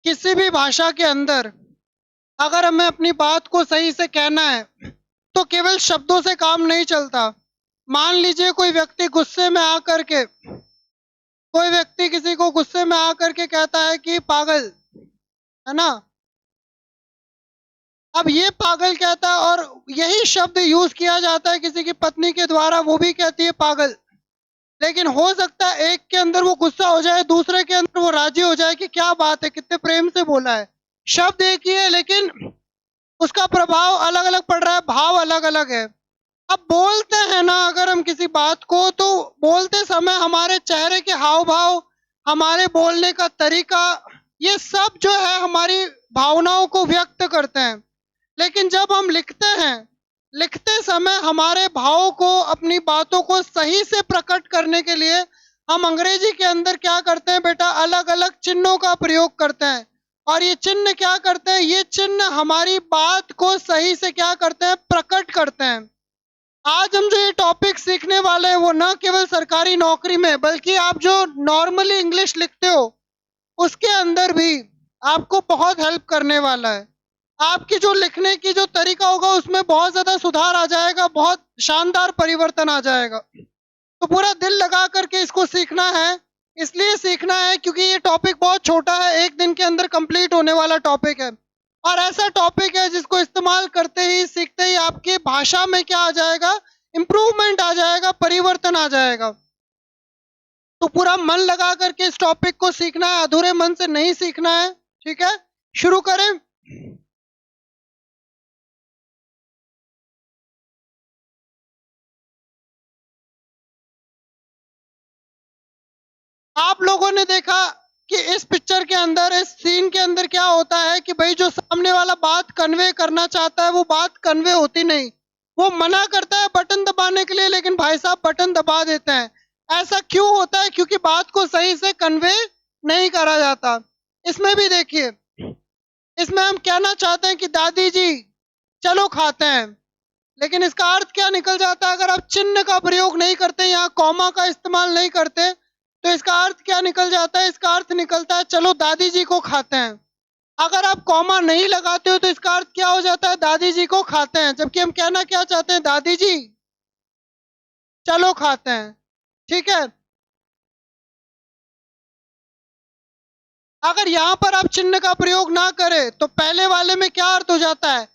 किसी भी भाषा के अंदर अगर हमें अपनी बात को सही से कहना है तो केवल शब्दों से काम नहीं चलता। मान लीजिए कोई व्यक्ति किसी को गुस्से में आकर के कहता है कि पागल, है ना। अब ये पागल कहता है और यही शब्द यूज किया जाता है किसी की पत्नी के द्वारा, वो भी कहती है पागल। लेकिन हो सकता है एक के अंदर वो गुस्सा हो जाए, दूसरे के अंदर वो राजी हो जाए कि क्या बात है, कितने प्रेम से बोला है। शब्द एक ही है लेकिन उसका प्रभाव अलग अलग पड़ रहा है, भाव अलग अलग है। अब बोलते हैं ना, अगर हम किसी बात को, तो बोलते समय हमारे चेहरे के हाव भाव, हमारे बोलने का तरीका, ये सब जो है हमारी भावनाओं को व्यक्त करते हैं। लेकिन जब हम लिखते हैं, लिखते समय हमारे भावों को, अपनी बातों को सही से प्रकट करने के लिए हम अंग्रेजी के अंदर क्या करते हैं बेटा, अलग अलग चिन्हों का प्रयोग करते हैं। और ये चिन्ह क्या करते हैं, ये चिन्ह हमारी बात को सही से क्या करते हैं, प्रकट करते हैं। आज हम जो ये टॉपिक सीखने वाले हैं वो न केवल सरकारी नौकरी में, बल्कि आप जो नॉर्मली इंग्लिश लिखते हो उसके अंदर भी आपको बहुत हेल्प करने वाला है। आपकी जो लिखने की जो तरीका होगा उसमें बहुत ज्यादा सुधार आ जाएगा, बहुत शानदार परिवर्तन आ जाएगा। तो पूरा दिल लगा करके इसको सीखना है। इसलिए सीखना है क्योंकि ये टॉपिक बहुत छोटा है, एक दिन के अंदर कंप्लीट होने वाला टॉपिक है। और ऐसा टॉपिक है जिसको इस्तेमाल करते ही, सीखते ही आपकी भाषा में क्या आ जाएगा, इम्प्रूवमेंट आ जाएगा, परिवर्तन आ जाएगा। तो पूरा मन लगा करके इस टॉपिक को सीखना है, अधूरे मन से नहीं सीखना है। ठीक है, शुरू करें। आप लोगों ने देखा कि इस पिक्चर के अंदर, इस सीन के अंदर क्या होता है कि भाई जो सामने वाला बात कन्वे करना चाहता है वो बात कन्वे होती नहीं। वो मना करता है बटन दबाने के लिए, लेकिन भाई साहब बटन दबा देते हैं। ऐसा क्यों होता है? क्योंकि बात को सही से कन्वे नहीं करा जाता। इसमें भी देखिए, इसमें हम कहना चाहते हैं कि दादी जी चलो खाते हैं, लेकिन इसका अर्थ क्या निकल जाता है? अगर आप चिन्ह का प्रयोग नहीं करते, यहाँ कॉमा का इस्तेमाल नहीं करते, तो इसका अर्थ क्या निकल जाता है? इसका अर्थ निकलता है चलो दादी जी को खाते हैं। अगर आप कॉमा नहीं लगाते हो तो इसका अर्थ क्या हो जाता है? दादी जी को खाते हैं। जबकि हम कहना क्या चाहते हैं? दादी जी चलो खाते हैं। ठीक है, अगर यहाँ पर आप चिन्ह का प्रयोग ना करें तो पहले वाले में क्या अर्थ हो जाता है?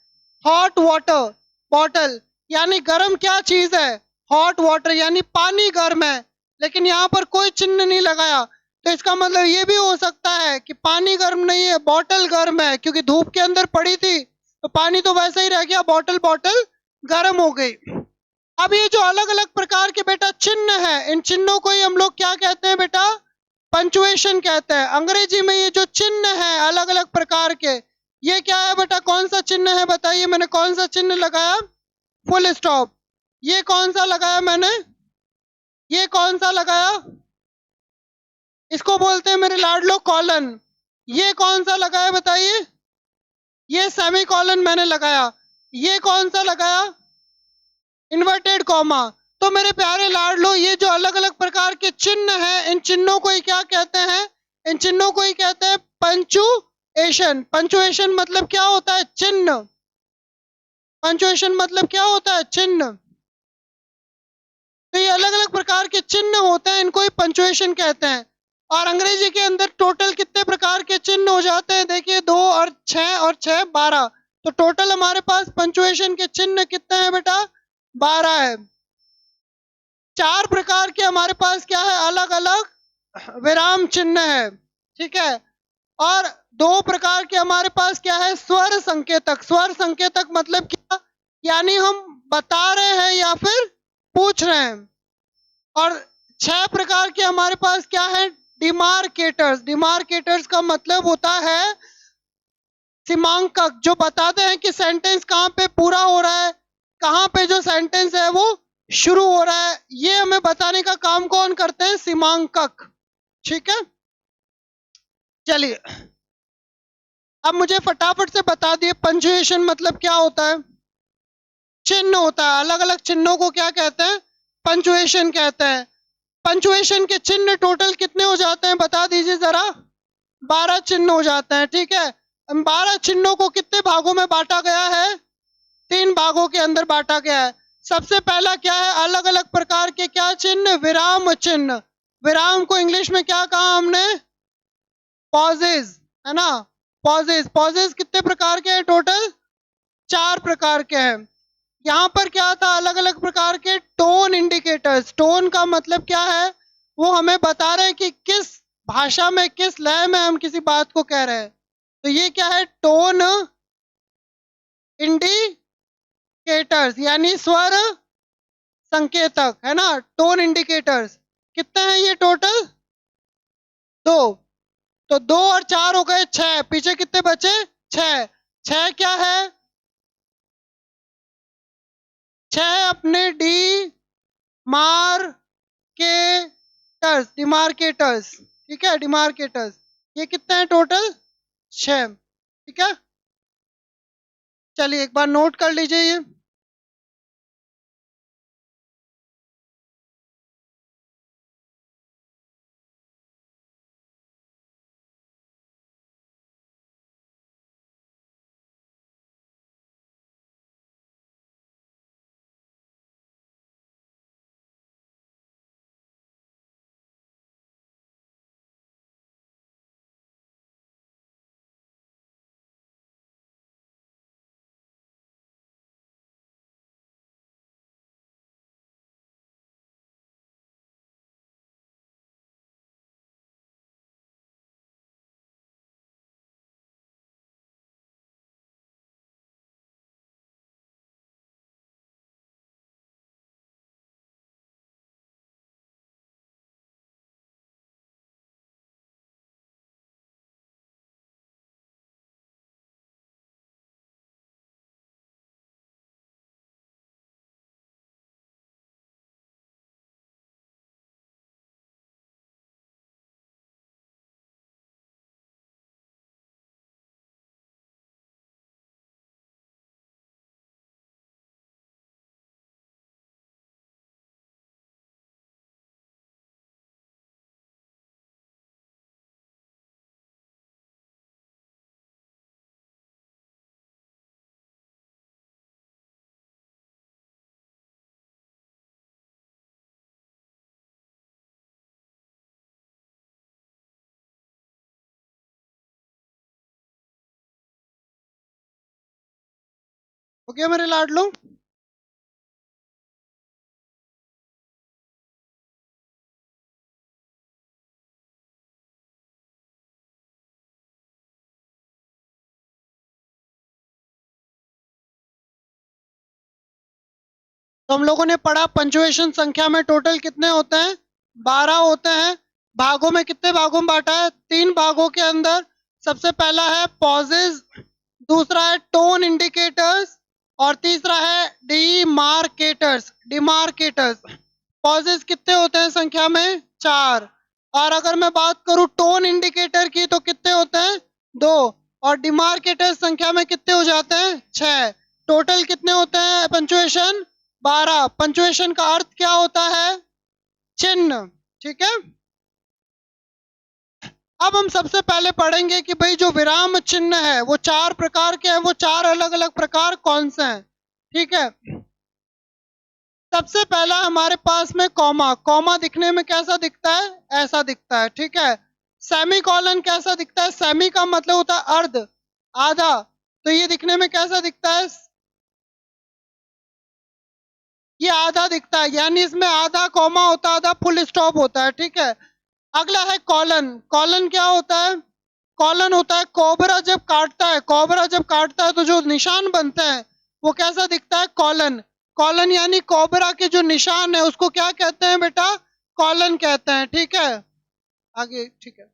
हॉट वाटर बॉटल, यानी गर्म क्या चीज है? हॉट वाटर, यानी पानी गर्म है। लेकिन यहाँ पर कोई चिन्ह नहीं लगाया, तो इसका मतलब ये भी हो सकता है कि पानी गर्म नहीं है, बॉटल गर्म है, क्योंकि धूप के अंदर पड़ी थी तो पानी तो वैसे ही रह गया, बॉटल बॉटल गर्म हो गई। अब ये जो अलग अलग प्रकार के बेटा चिन्ह है, इन चिन्हों को ही हम लोग क्या कहते हैं बेटा? पंचुएशन कहते हैं। अंग्रेजी में ये जो चिन्ह है अलग अलग प्रकार के, ये क्या है बेटा? कौन सा चिन्ह है बताइए? मैंने कौन सा चिन्ह लगाया? Full stop. ये कौन सा लगाया मैंने? ये कौन सा लगाया? इसको बोलते हैं मेरे लाडलो कॉलन। ये कौन सा लगाया बताइए? ये सेमी कॉलन मैंने लगाया। ये कौन सा लगाया? Inverted comma. तो मेरे प्यारे लाडलो, ये जो अलग अलग प्रकार के चिन्ह हैं, इन चिन्हों को ही क्या कहते हैं? इन चिन्हों को ही कहते हैं पंचुएशन। पंचुएशन मतलब क्या होता है? चिन्ह। पंचुएशन मतलब क्या होता है? चिन्ह। तो ये अलग अलग प्रकार के चिन्ह होते हैं, इनको ही पंचुएशन कहते हैं। और अंग्रेजी के अंदर टोटल कितने प्रकार के चिन्ह हो जाते हैं? देखिए, 2 और 6 12। तो टोटल हमारे पास पंचुएशन के चिन्ह कितने हैं बेटा? 12 है। 4 प्रकार के हमारे पास क्या है? अलग अलग विराम चिन्ह है। ठीक है, और 2 प्रकार के हमारे पास क्या है? स्वर संकेतक। स्वर संकेतक मतलब क्या? यानी हम बता रहे हैं या फिर पूछ रहे हैं। और 6 प्रकार के हमारे पास क्या है? डिमार्केटर्स। डिमार्केटर्स का मतलब होता है सीमांकक, जो बताते हैं कि सेंटेंस कहाँ पे पूरा हो रहा है, कहाँ पे जो सेंटेंस है वो शुरू हो रहा है। ये हमें बताने का काम कौन करते हैं? सीमांकक। ठीक है, चलिए अब मुझे फटाफट से बता दिए पंचुएशन मतलब क्या होता है। चिन्ह होता है, अलग अलग चिन्हों को क्या कहते हैं? पंचुएशन कहते हैं। पंचुएशन के चिन्ह टोटल कितने हो जाते हैं बता दीजिए जरा? 12 चिन्ह हो जाते हैं, ठीक है। 12 चिन्हों को कितने भागों में बांटा गया है? 3 भागों के अंदर बांटा गया है। सबसे पहला क्या है? अलग अलग प्रकार के क्या चिन्ह? विराम चिन्ह। विराम को इंग्लिश में क्या कहा हमने? पॉजेज, है ना। पॉजेज, पॉजेज कितने प्रकार के हैं टोटल? 4 प्रकार के हैं। यहाँ पर क्या था? अलग अलग प्रकार के टोन इंडिकेटर्स। टोन का मतलब क्या है? वो हमें बता रहे हैं कि किस भाषा में, किस लय में हम किसी बात को कह रहे हैं। तो ये क्या है? टोन इंडिकेटर्स, यानी स्वर संकेतक, है ना। टोन इंडिकेटर्स कितने हैं ये टोटल? 2। तो 2 और 4 हो गए 6। पीछे कितने बचे? 6। 6 क्या है? 6 अपने डिमार्केटर्स, ठीक है, डिमार्केटर्स। ये कितने हैं टोटल? 6, ठीक है। चलिए एक बार नोट कर लीजिए ये। हो गया मेरे लाडलो? तो हम लोगों ने पढ़ा पंचुएशन संख्या में टोटल कितने होते हैं? 12 होते हैं। भागों में कितने भागों में बांटा है? 3 भागों के अंदर। सबसे पहला है पॉजेज, दूसरा है टोन इंडिकेटर्स, और तीसरा है डिमार्केटर्स। डिमार्केटर्स, पॉजेज कितने होते हैं संख्या में? 4। और अगर मैं बात करूं टोन इंडिकेटर की तो कितने होते हैं? 2। और डिमार्केटर संख्या में कितने हो जाते हैं? 6। टोटल कितने होते हैं पंचुएशन? 12। पंचुएशन का अर्थ क्या होता है? चिन्ह, ठीक है। अब हम सबसे पहले पढ़ेंगे कि भाई जो विराम चिन्ह है वो 4 प्रकार के हैं। वो 4 अलग अलग प्रकार कौन से हैं, ठीक है। सबसे पहला हमारे पास में कॉमा। कॉमा दिखने में कैसा दिखता है? ऐसा दिखता है, ठीक है। सेमी कॉलन कैसा दिखता है? सेमी का मतलब होता है अर्ध, आधा। तो ये दिखने में कैसा दिखता है? ये आधा दिखता है, यानी इसमें आधा कॉमा होता है, आधा फुल स्टॉप होता है, ठीक है। अगला है कॉलन। कॉलन क्या होता है? कॉलन होता है कोबरा जब काटता है। कोबरा जब काटता है तो जो निशान बनते हैं वो कैसा दिखता है? कॉलन। कॉलन यानी कोबरा के जो निशान है उसको क्या कहते हैं बेटा? कॉलन कहते हैं, ठीक है। आगे, ठीक है।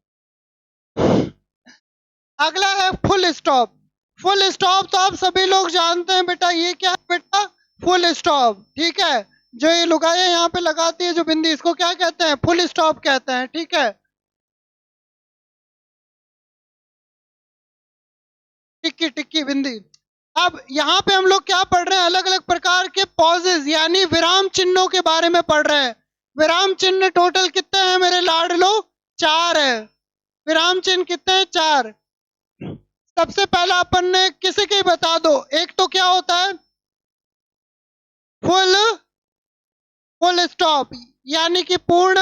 अगला है फुल स्टॉप। फुल स्टॉप तो आप सभी लोग जानते हैं बेटा, ये क्या है बेटा? फुल स्टॉप, ठीक है। जो ये लुगाइयां यहाँ पे लगाती है जो बिंदी, इसको क्या कहते हैं? फुल स्टॉप कहते हैं, ठीक है। टिक्की, टिक्की बिंदी। अब यहाँ पे हम लोग क्या पढ़ रहे हैं? अलग अलग प्रकार के पॉजेज यानी विराम चिन्हों के बारे में पढ़ रहे हैं। विराम चिन्ह टोटल कितने हैं मेरे लाडलो? 4 है। विराम चिन्ह कितने हैं? 4। सबसे पहला अपन ने किसी के बता दो, एक तो क्या होता है फुल फुल स्टॉप, यानी कि पूर्ण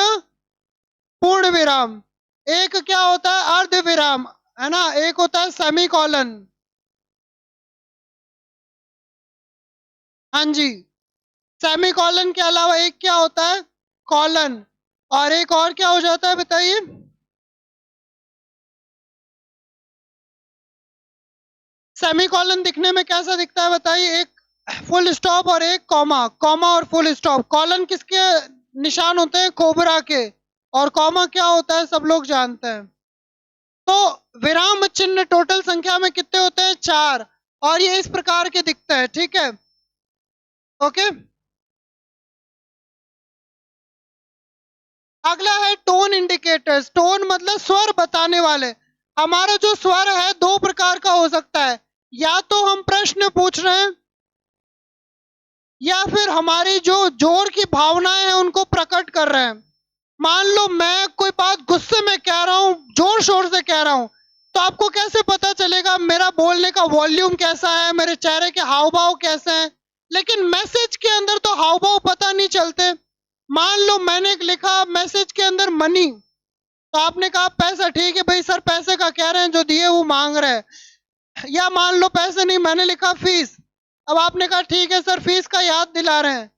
पूर्ण विराम। एक क्या होता है अर्ध विराम, है ना, एक होता है सेमी कॉलन। हाँ जी, सेमी कॉलन के अलावा एक क्या होता है कॉलन, और एक और क्या हो जाता है बताइए? सेमी कॉलन दिखने में कैसा दिखता है बताइए? एक फुल स्टॉप और एक कॉमा, कॉमा और फुल स्टॉप। कॉलन किसके निशान होते हैं? कोबरा के। और कॉमा क्या होता है सब लोग जानते हैं। तो विराम चिन्ह टोटल संख्या में कितने होते हैं? 4। और ये इस प्रकार के दिखते हैं, ठीक है, ओके। अगला है टोन इंडिकेटर्स। टोन मतलब स्वर बताने वाले। हमारा जो स्वर है दो प्रकार का हो सकता है, या तो हम प्रश्न पूछ रहे हैं, या फिर हमारी जो जोर की भावनाएं हैं उनको प्रकट कर रहे हैं। मान लो मैं कोई बात गुस्से में कह रहा हूं, जोर शोर से कह रहा हूं, तो आपको कैसे पता चलेगा मेरा बोलने का वॉल्यूम कैसा है, मेरे चेहरे के हाव भाव कैसे हैं? लेकिन मैसेज के अंदर तो हाव भाव पता नहीं चलते। मान लो मैंने लिखा मैसेज के अंदर मनी, तो आपने कहा पैसा, ठीक है भाई सर पैसे का कह रहे हैं, जो दिए वो मांग रहे हैं। या मान लो पैसे नहीं, मैंने लिखा फीस, अब आपने कहा ठीक है सर फीस का याद दिला रहे हैं।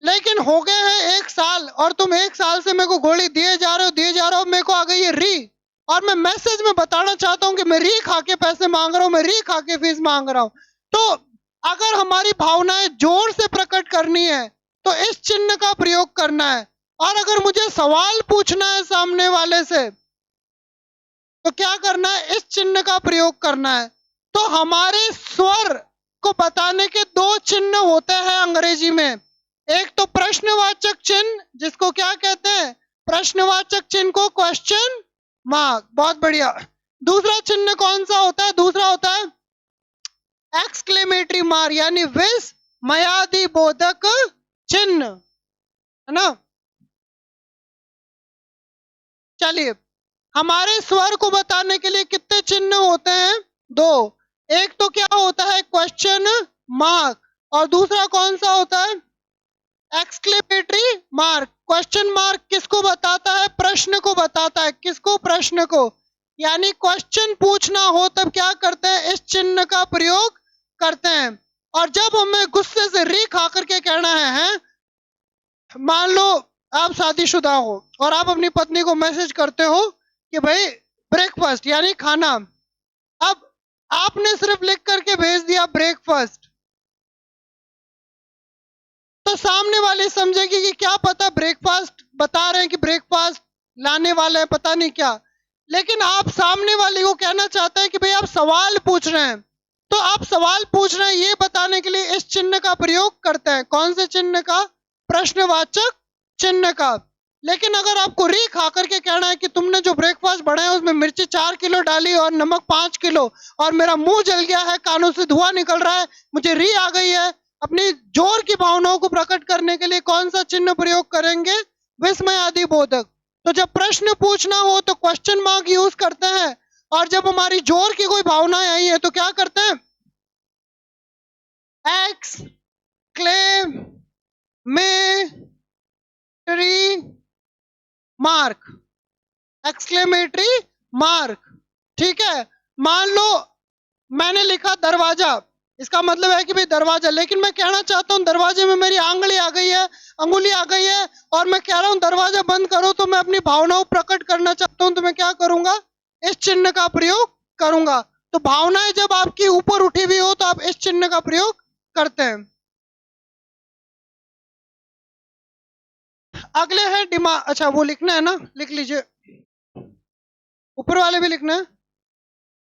लेकिन हो गए हैं 1 साल, और तुम 1 साल से मेरे को गोली दिए जा रहे हो दिए जा रहे हो, मेरे को आ गई है री, और मैं मैसेज में बताना चाहता हूँ कि मैं री खा के पैसे मांग रहा हूँ, मैं री खा के फीस मांग रहा हूँ। तो अगर हमारी भावनाएं जोर से प्रकट करनी है तो इस चिन्ह का प्रयोग करना है। और अगर मुझे सवाल पूछना है सामने वाले से तो क्या करना है? इस चिन्ह का प्रयोग करना है। तो हमारे स्वर को बताने के दो चिन्ह होते हैं अंग्रेजी में। एक तो प्रश्नवाचक चिन्ह, जिसको क्या कहते हैं? प्रश्नवाचक चिन्ह को क्वेश्चन मार्क। बहुत बढ़िया। दूसरा चिन्ह कौन सा होता है? दूसरा होता है एक्सक्लेमेटरी मार्क, यानी विस्मयादि बोधक चिन्ह, है ना। चलिए, हमारे स्वर को बताने के लिए कितने चिन्ह होते हैं? 2। एक तो क्या होता है क्वेश्चन मार्क, और दूसरा कौन सा होता है? Exclamatory mark. क्वेश्चन मार्क किसको बताता है? प्रश्न को बताता है। किसको? प्रश्न को। यानी क्वेश्चन पूछना हो तब क्या करते हैं? इस चिन्ह का प्रयोग करते हैं। और जब हमें गुस्से से री खा करके कहना है, मान लो आप शादीशुदा हो और आप अपनी पत्नी को मैसेज करते हो कि भाई ब्रेकफास्ट यानी खाना। अब आपने सिर्फ लिख करके भेज दिया ब्रेकफास्ट, तो सामने वाले समझेगी कि क्या पता ब्रेकफास्ट बता रहे हैं कि ब्रेकफास्ट लाने वाले हैं, पता नहीं क्या। लेकिन आप सामने वाले को कहना चाहते हैं कि भाई आप सवाल पूछ रहे हैं, तो आप सवाल पूछ रहे हैं ये बताने के लिए इस चिन्ह का प्रयोग करते हैं। कौन से चिन्ह का? प्रश्नवाचक चिन्ह का। लेकिन अगर आपको री खा करके कहना है कि तुमने जो ब्रेकफास्ट बनाया उसमें मिर्ची 4 किलो डाली और नमक 5 किलो, और मेरा मुंह जल गया है, कानों से धुआं निकल रहा है, मुझे री आ गई है, अपनी जोर की भावनाओं को प्रकट करने के लिए कौन सा चिन्ह प्रयोग करेंगे? विस्मय आदि बोधक। तो जब प्रश्न पूछना हो तो क्वेश्चन मार्क यूज करते हैं, और जब हमारी जोर की कोई भावनाएं आई है तो क्या करते हैं? एक्स क्लेम में मार्क, एक्सक्लेमेटरी मार्क, ठीक है। मान लो मैंने लिखा दरवाजा, इसका मतलब है कि भाई दरवाजा, लेकिन मैं कहना चाहता हूँ दरवाजे में मेरी आंगली आ गई है, अंगुली आ गई है, और मैं कह रहा हूँ दरवाजा बंद करो, तो मैं अपनी भावनाओं प्रकट करना चाहता हूँ, तो मैं क्या करूंगा? इस चिन्ह का प्रयोग करूंगा। तो भावनाएं जब आपकी ऊपर उठी हुई हो तो आप इस चिन्ह का प्रयोग करते हैं। अगले हैं डिमांड। अच्छा वो लिखना है ना, लिख लीजिए। ऊपर वाले भी लिखना है।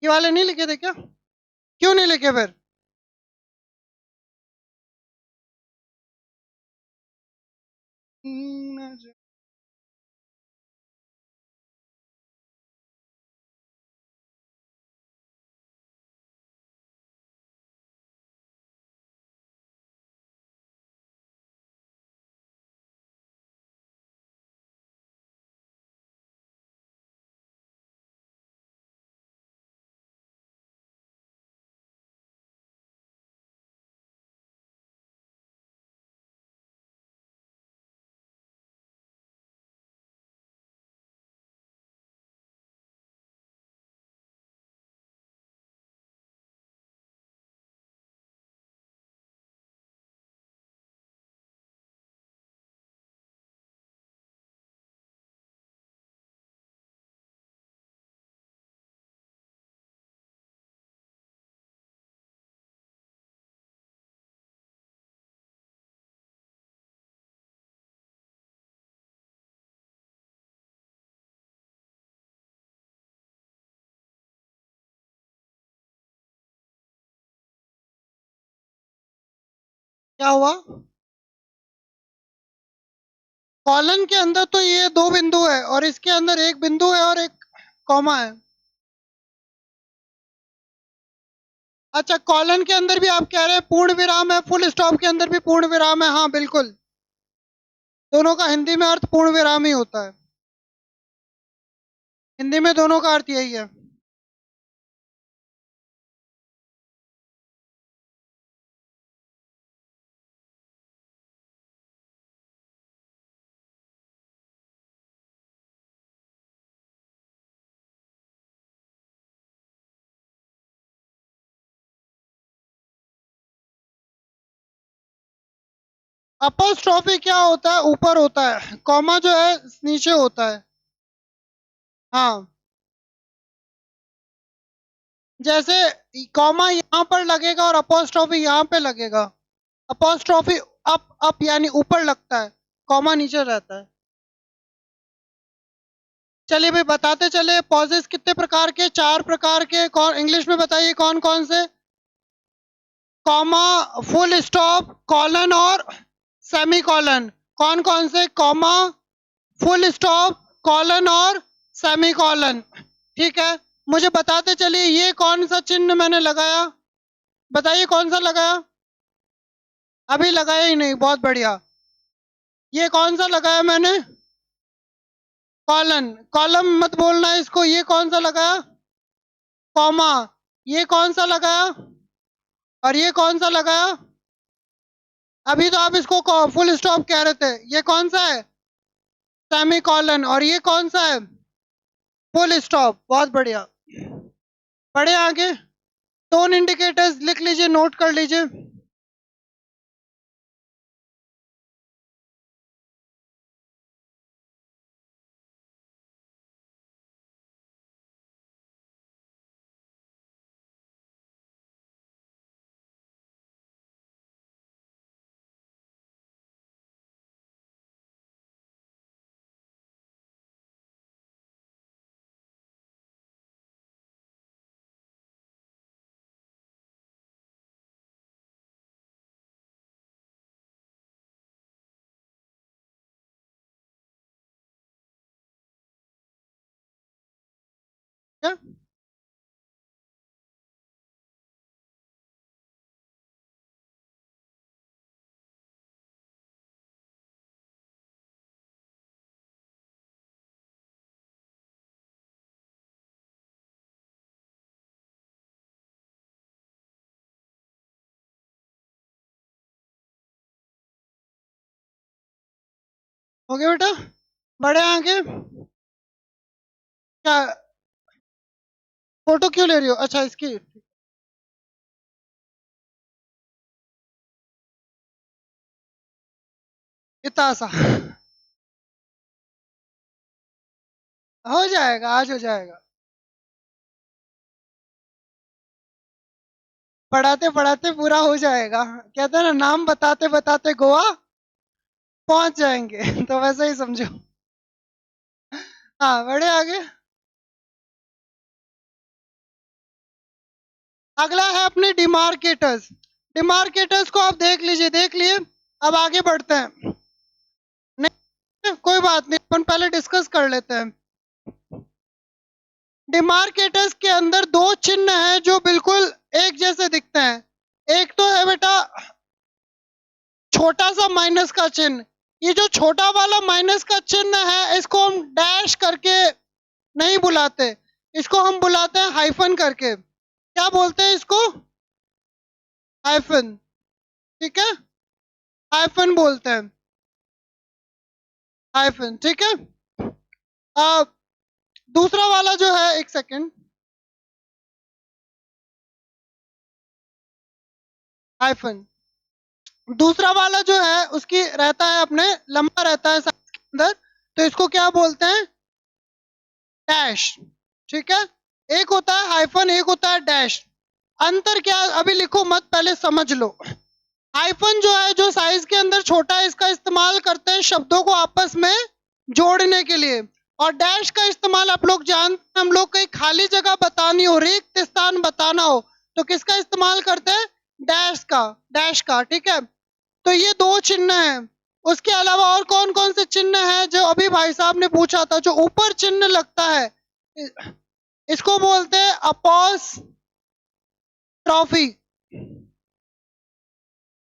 ये वाले नहीं लिखे थे क्या? क्यों नहीं लिखे फिर? क्या हुआ? कॉलन के अंदर तो ये दो बिंदु है और इसके अंदर एक बिंदु है और एक कॉमा है। अच्छा, कॉलन के अंदर भी आप कह रहे हैं पूर्ण विराम है, फुल स्टॉप के अंदर भी पूर्ण विराम है। हाँ बिल्कुल, दोनों का हिंदी में अर्थ पूर्ण विराम ही होता है। हिंदी में दोनों का अर्थ यही है। अपोस्ट्रोफी क्या होता है? ऊपर होता है, कॉमा जो है नीचे होता है। हाँ, जैसे कॉमा यहाँ पर लगेगा और अपोस्ट्रोफी यहाँ पे लगेगा। अपोस्ट्रोफी अप अप यानी ऊपर लगता है, कॉमा नीचे रहता है। चलिए भाई बताते चले, पॉजेस कितने प्रकार के? 4 प्रकार के। कौन इंग्लिश में बताइए कौन कौन से? कॉमा, फुल स्टॉप, कॉलन और सेमी कॉलन। कौन कौन से? कॉमा, फुल स्टॉप, कॉलन और सेमी कॉलन। ठीक है, मुझे बताते चलिए ये कौन सा चिन्ह मैंने लगाया, बताइए कौन सा लगाया? अभी लगाया ही नहीं, बहुत बढ़िया। ये कौन सा लगाया मैंने? कॉलन। कॉलम मत बोलना इसको। ये कौन सा लगाया? कॉमा। ये कौन सा लगाया? और ये कौन सा लगाया? अभी तो आप इसको फुल स्टॉप कह रहे थे। ये कौन सा है? Semi colon. और ये कौन सा है? Full stop. बहुत बढ़िया। पढ़े आगे। टोन इंडिकेटर्स लिख लीजिए, नोट कर लीजिए। क्या? हो गया बेटा? बढ़े आगे। क्या? फोटो क्यों ले रही हो? अच्छा इसकी। इतना सा हो जाएगा, आज हो जाएगा। पढ़ाते पढ़ाते पूरा हो जाएगा। कहते हैं ना, नाम बताते बताते गोवा पहुंच जाएंगे तो वैसे ही समझो। हाँ, बढ़े आगे। अगला है अपने डिमार्केटर्स। डिमार्केटर्स को आप देख लीजिए, देख लिए। अब आगे बढ़ते हैं। नहीं कोई बात नहीं, अपन पहले डिस्कस कर लेते हैं। डिमार्केटर्स के अंदर दो चिन्ह हैं जो बिल्कुल एक जैसे दिखते हैं। एक तो है बेटा छोटा सा माइनस का चिन्ह। ये जो छोटा वाला माइनस का चिन्ह है, इसको हम डैश करके नहीं बुलाते, इसको हम बुलाते हैं हाइफन करके। क्या बोलते हैं इसको? हाइफन। ठीक है, हाइफन बोलते हैं। हाइफन, ठीक है। अब दूसरा वाला जो है, एक सेकेंड। हाइफन दूसरा वाला जो है उसकी रहता है अपने लंबा रहता है साइज के अंदर, तो इसको क्या बोलते हैं? डैश। ठीक है, एक होता है हाइफन, एक होता है डैश। अंतर क्या है? अभी लिखो मत, पहले समझ लो। हाइफन जो है, जो साइज के अंदर छोटा है, इसका इस्तेमाल करते हैं शब्दों को आपस में जोड़ने के लिए। और डैश का इस्तेमाल आप लोग जानते हैं, हम लोग कहीं खाली जगह बतानी हो, रिक्त स्थान बताना हो, तो किसका इस्तेमाल करते हैं? डैश का। डैश का, ठीक है। तो ये दो चिन्ह हैं। उसके अलावा और कौन कौन से चिन्ह हैं जो अभी भाई साहब ने पूछा था, जो ऊपर चिन्ह लगता है, इसको बोलते हैं अपॉस ट्रॉफी।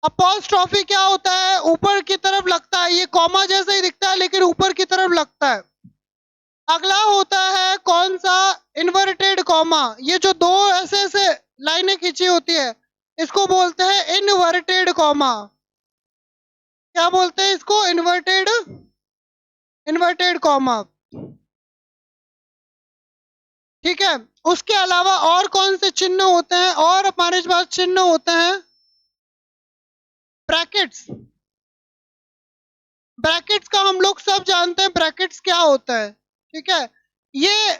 अपॉस ट्रॉफी क्या होता है? ऊपर की तरफ लगता है, ये कॉमा जैसा ही दिखता है लेकिन ऊपर की तरफ लगता है। अगला होता है कौन सा? Inverted comma. ये जो दो ऐसे ऐसे लाइनें खींची होती है, इसको बोलते हैं इनवर्टेड कॉमा। क्या बोलते हैं इसको? Inverted, inverted comma. ठीक है। उसके अलावा और कौन से चिन्ह होते हैं? और हमारे पास चिन्ह होते हैं ब्रैकेट्स। ब्रैकेट्स का हम लोग सब जानते हैं ब्रैकेट्स क्या होता है। ठीक है। ये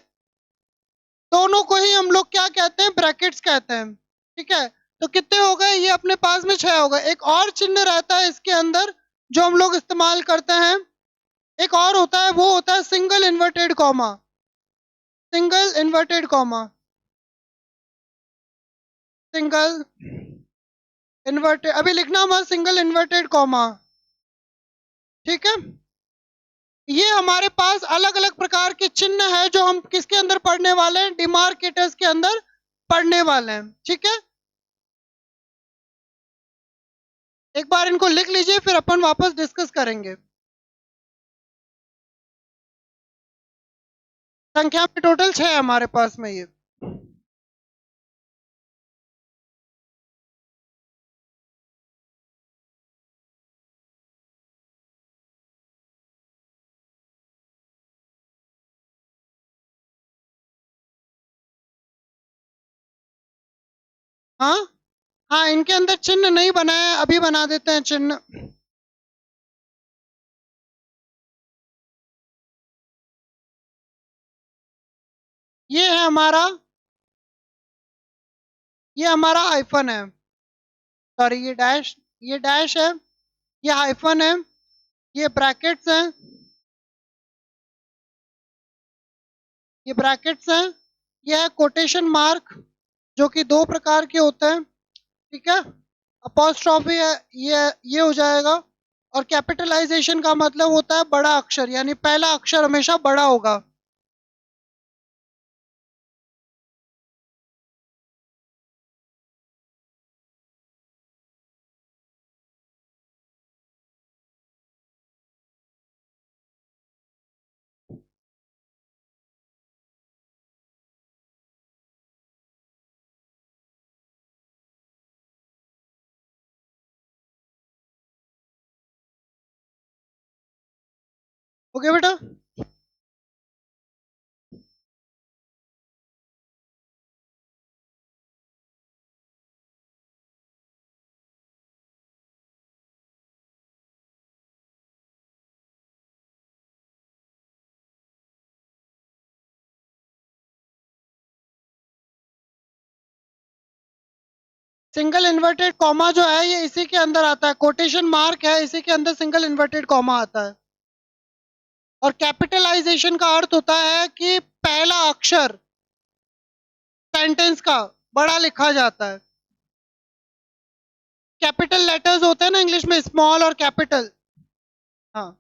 दोनों को ही हम लोग क्या कहते हैं? ब्रैकेट्स कहते हैं। ठीक है। तो कितने हो गए? ये अपने पास में 6 हो गए। एक और चिन्ह रहता है इसके अंदर जो हम लोग इस्तेमाल करते हैं, एक और होता है, वो होता है single inverted comma. Single inverted comma, single inverted, अभी लिखना मत, सिंगल इन्वर्टेड कॉमा। ठीक है। ये हमारे पास अलग अलग प्रकार के चिन्ह है जो हम किसके अंदर पढ़ने वाले हैं? डिमार्केटर्स के अंदर पढ़ने वाले हैं। ठीक है। एक बार इनको लिख लीजिए, फिर अपन वापस डिस्कस करेंगे। संख्या में टोटल 6 है हमारे पास में ये। हाँ, हाँ, इनके अंदर चिन्ह नहीं बनाया है, अभी बना देते हैं चिन्ह। ये है हमारा, ये हमारा हाइफन है। सॉरी, ये डैश है, ये हाइफन है, ये ब्रैकेट्स हैं, ये ब्रैकेट्स हैं, ये है कोटेशन मार्क जो कि दो प्रकार के होते हैं। ठीक है। अपॉस्ट्रॉफी है, ये हो जाएगा। और कैपिटलाइजेशन का मतलब होता है बड़ा अक्षर, यानी पहला अक्षर हमेशा बड़ा होगा। ओके बेटा। सिंगल इन्वर्टेड कॉमा जो है ये इसी के अंदर आता है, कोटेशन मार्क है, इसी के अंदर सिंगल इन्वर्टेड कॉमा आता है। और कैपिटलाइजेशन का अर्थ होता है कि पहला अक्षर सेंटेंस का बड़ा लिखा जाता है। कैपिटल लेटर्स होते हैं ना इंग्लिश में, स्मॉल और कैपिटल। हाँ।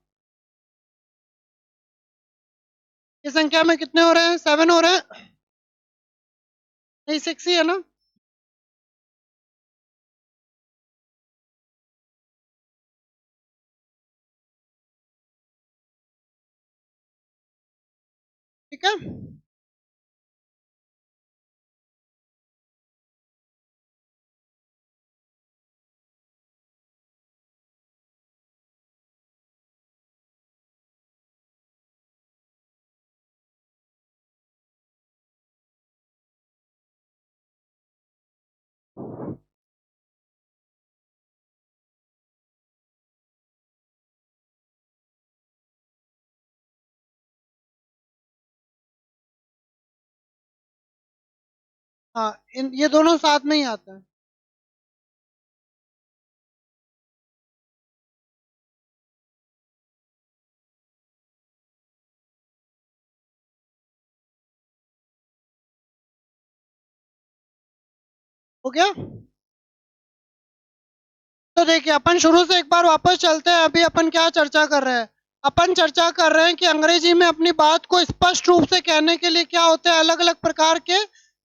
इस संख्या में कितने हो रहे हैं? 7 हो रहे हैं। नहीं, 6 ही है ना। ठीक है। हाँ, ये दोनों साथ में ही आते हैं। हो गया। तो देखिए अपन शुरू से एक बार वापस चलते हैं। अभी अपन क्या चर्चा कर रहे हैं? अपन चर्चा कर रहे हैं कि अंग्रेजी में अपनी बात को स्पष्ट रूप से कहने के लिए क्या होते हैं, अलग अलग प्रकार के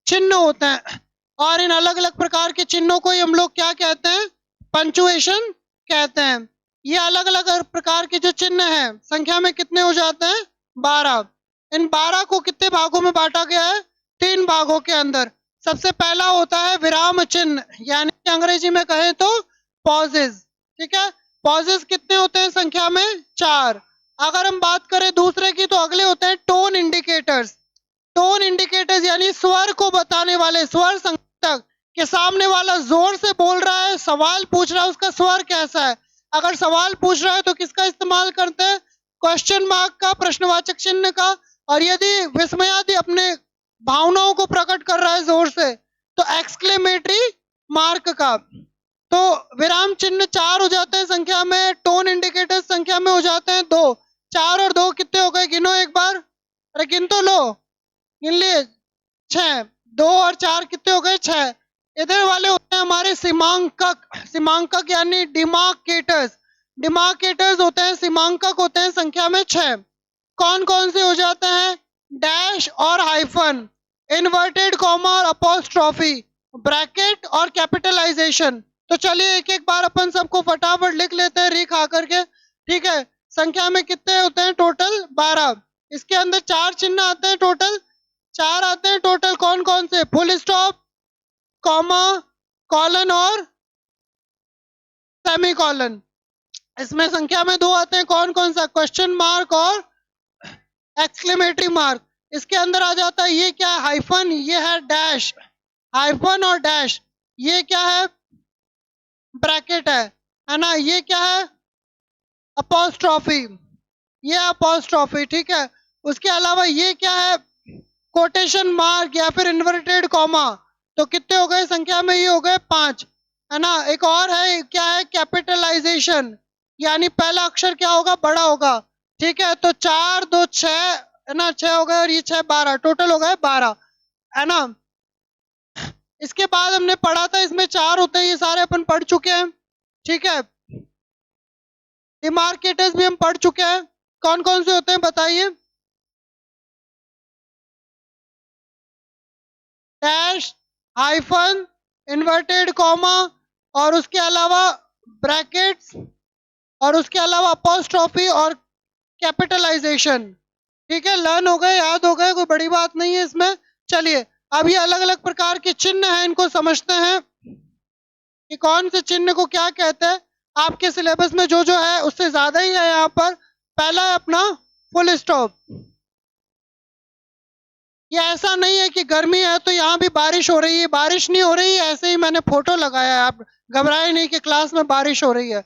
चिन्ह होते हैं। और इन अलग अलग प्रकार के चिन्हों को ही हम लोग क्या कहते हैं? पंचुएशन कहते हैं। ये अलग अलग प्रकार के जो चिन्ह हैं संख्या में कितने हो जाते हैं? 12। इन 12 को कितने भागों में बांटा गया है? 3 भागों के अंदर। सबसे पहला होता है विराम चिन्ह, यानी कि अंग्रेजी में कहें तो पॉजेज। ठीक है, पॉजेज कितने होते हैं संख्या में? 4। अगर हम बात करें दूसरे की तो अगले होते हैं टोन इंडिकेटर्स। टोन इंडिकेटर्स यानी स्वर को बताने वाले, स्वर संकेतक के सामने वाला जोर से बोल रहा है, सवाल पूछ रहा है, उसका स्वर कैसा है। अगर सवाल पूछ रहा है तो किसका इस्तेमाल करते हैं? क्वेश्चन मार्क का, प्रश्नवाचक चिन्ह का। और यदि विस्मयादि अपने भावनाओं को प्रकट कर रहा है जोर से तो एक्सक्लेमेटरी मार्क का। तो विराम चिन्ह 4 हो जाते हैं संख्या में, टोन इंडिकेटर संख्या में हो जाते हैं 2। 4 और 2 कितने हो गए? गिनो एक बार, अरे गिन तो लो, गिन लिए। 6। 2 और 4 कितने हो गए? 6। इधर वाले होते हैं हमारे सीमांकक। सीमांकक यानी डिमार्केटर्स। डिमार्केटर्स होते हैं, सीमांकक होते हैं संख्या में 6। कौन कौन से हो जाते हैं? डैश और हाइफन, इन्वर्टेड कॉमा और अपोस्ट्रोफी, ब्रैकेट और कैपिटलाइजेशन। तो चलिए एक एक बार अपन सबको फटाफट लिख लेते हैं रिख आकर के। ठीक है, संख्या में कितने होते हैं टोटल? 12। इसके अंदर 4 चिन्ह आते हैं टोटल, 4 आते हैं टोटल। कौन कौन से? फुल स्टॉप, कॉमा, कॉलन और सेमी कॉलन। इसमें संख्या में 2 आते हैं, कौन कौन सा? क्वेश्चन मार्क और एक्सक्लेमेटरी मार्क। इसके अंदर आ जाता है ये क्या है? हाइफन, ये है डैश। हाइफन और डैश, ये क्या है? ब्रैकेट है ना। ये क्या है? अपोस्ट्रोफी, ये अपोस्ट्रोफी। ठीक है, उसके अलावा ये क्या है? कोटेशन मार्क या फिर इन्वर्टेड कॉमा। तो कितने हो गए संख्या में? ये हो गए 5, है ना। एक और है, क्या है? कैपिटलाइजेशन, यानी पहला अक्षर क्या होगा? बड़ा होगा। ठीक है, तो 4 2 6, है ना, 6 हो गए और ये 6 12, टोटल हो गए 12, है ना। इसके बाद हमने पढ़ा था इसमें 4 होते हैं, ये सारे अपन पढ़ चुके हैं। ठीक है, डिमार्केटर्स भी हम पढ़ चुके हैं। कौन कौन से होते हैं बताइए? डैश, हाइफन, इन्वर्टेड कॉमा और उसके अलावा ब्रैकेट्स और उसके अलावा अपोस्ट्रोफी और कैपिटलाइजेशन। ठीक है, लर्न हो गए, याद हो गए, कोई बड़ी बात नहीं है इसमें। चलिए अब ये अलग अलग प्रकार के चिन्ह हैं, इनको समझते हैं कि कौन से चिन्ह को क्या कहते हैं। आपके सिलेबस में जो जो है उससे ज्यादा ही है यहाँ पर। पहला है अपना फुल स्टॉप। ये ऐसा नहीं है कि गर्मी है तो यहाँ भी बारिश हो रही है, बारिश नहीं हो रही है, ऐसे ही मैंने फोटो लगाया है, आप घबराए नहीं कि क्लास में बारिश हो रही है।